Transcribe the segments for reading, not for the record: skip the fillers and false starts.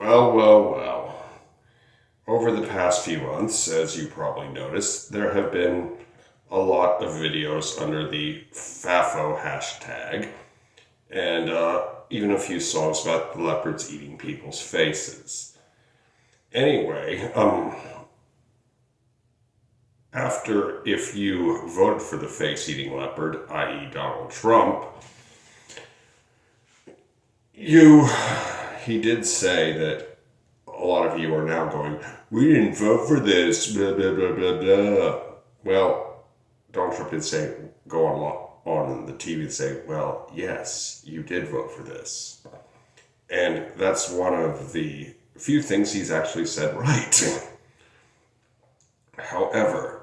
Well. Over the past few months, as you probably noticed, there have been a lot of videos under the FAFO hashtag, and even a few songs about the leopards eating people's faces. Anyway, after if you voted for the face-eating leopard, i.e. Donald Trump, he did say that a lot of you are now going, we didn't vote for this, blah, blah, blah, blah, blah. Well, Donald Trump did say, go on the TV and say, well, yes, you did vote for this. And that's one of the few things he's actually said right. However,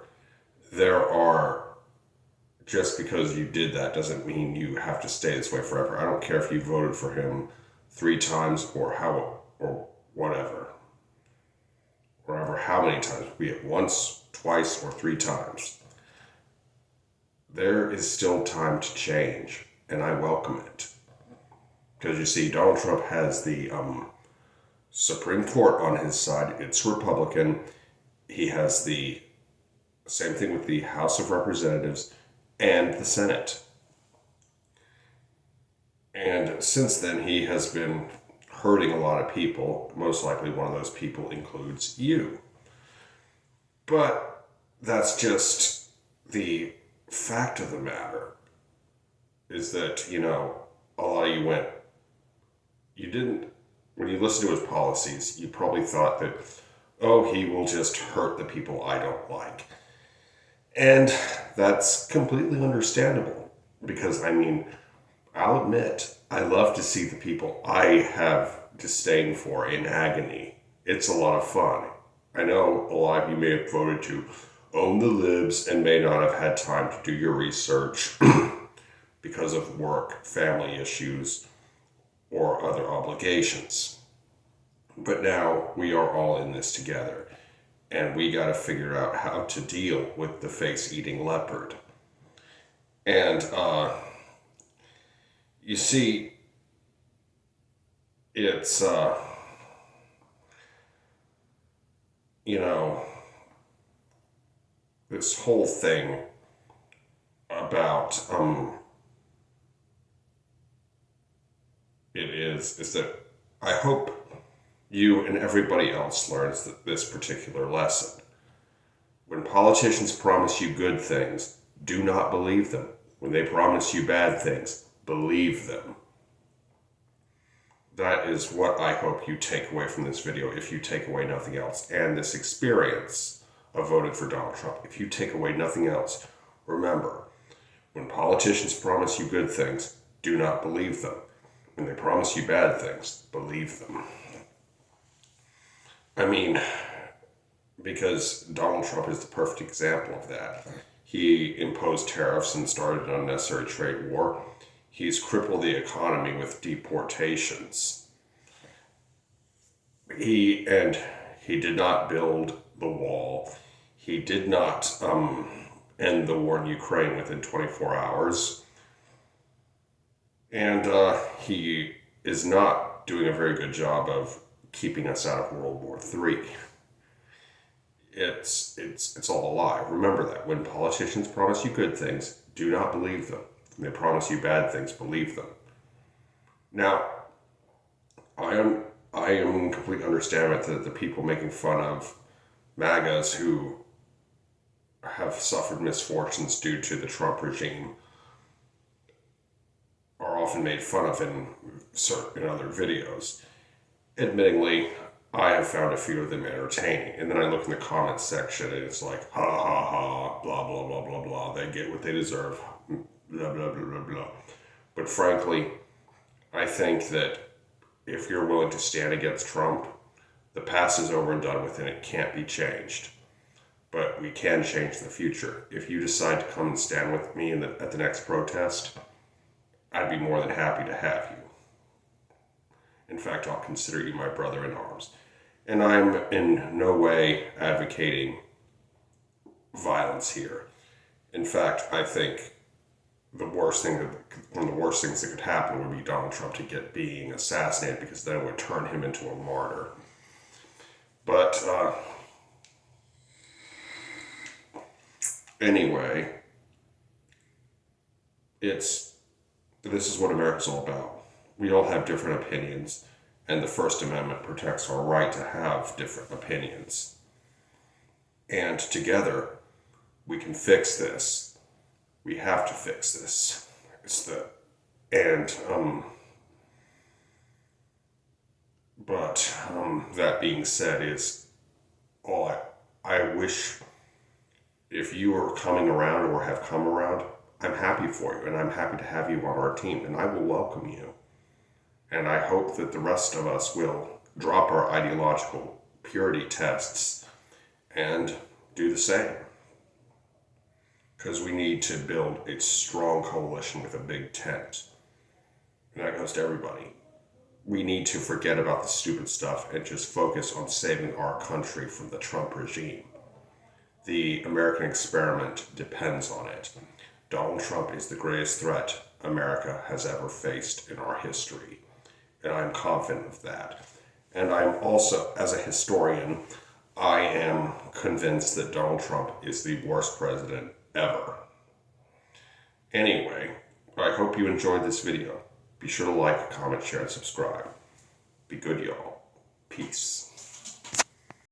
just because you did that doesn't mean you have to stay this way forever. I don't care if you voted for him 3 times or whatever. Or ever how many times, be it once, twice, or 3 times. There is still time to change, and I welcome it. Because you see, Donald Trump has the Supreme Court on his side. It's Republican. He has the same thing with the House of Representatives and the Senate. And since then, he has been hurting a lot of people. Most likely one of those people includes you. But that's just the fact of the matter, is that, a lot of when you listen to his policies, you probably thought that, oh, he will just hurt the people I don't like. And that's completely understandable, because, I'll admit, I love to see the people I have disdain for in agony. It's a lot of fun. I know a lot of you may have voted to own the libs and may not have had time to do your research because of work, family issues, or other obligations. But now we are all in this together, and we got to figure out how to deal with the face-eating leopard. And, you see, it's, this whole thing about, is that I hope you and everybody else learns this particular lesson. When politicians promise you good things, do not believe them. When they promise you bad things, believe them. That is what I hope you take away from this video, if you take away nothing else. And this experience of voting for Donald Trump, if you take away nothing else, remember, when politicians promise you good things, do not believe them. When they promise you bad things, believe them. Because Donald Trump is the perfect example of that. He imposed tariffs and started an unnecessary trade war. He's crippled the economy with deportations. He did not build the wall. He did not end the war in Ukraine within 24 hours. And he is not doing a very good job of keeping us out of World War III. It's all a lie. Remember that. When politicians promise you good things, do not believe them. When they promise you bad things, believe them. Now, I am completely understanding that the people making fun of MAGAs who have suffered misfortunes due to the Trump regime are often made fun of in other videos. Admittingly, I have found a few of them entertaining. And then I look in the comments section and it's like, ha ha ha, blah, blah, blah, blah, blah. They get what they deserve, blah, blah, blah, blah, blah. But frankly, I think that if you're willing to stand against Trump, the past is over and done with and it can't be changed. But we can change the future. If you decide to come and stand with me at the next protest, I'd be more than happy to have you. In fact, I'll consider you my brother in arms. And I'm in no way advocating violence here. In fact, I think one of the worst things that could happen would be Donald Trump to get being assassinated, because then it would turn him into a martyr. But anyway, this is what America's all about. We all have different opinions, and the First Amendment protects our right to have different opinions. And together, we can fix this. We have to fix this. But that being said, is all I wish, if you are coming around or have come around, I'm happy for you, and I'm happy to have you on our team, and I will welcome you. And I hope that the rest of us will drop our ideological purity tests and do the same. Because we need to build a strong coalition with a big tent. And that goes to everybody. We need to forget about the stupid stuff and just focus on saving our country from the Trump regime. The American experiment depends on it. Donald Trump is the greatest threat America has ever faced in our history. And I'm confident of that. And I'm also, as a historian, I am convinced that Donald Trump is the worst president ever. Anyway, I hope you enjoyed this video. Be sure to like, comment, share, and subscribe. Be good, y'all. Peace.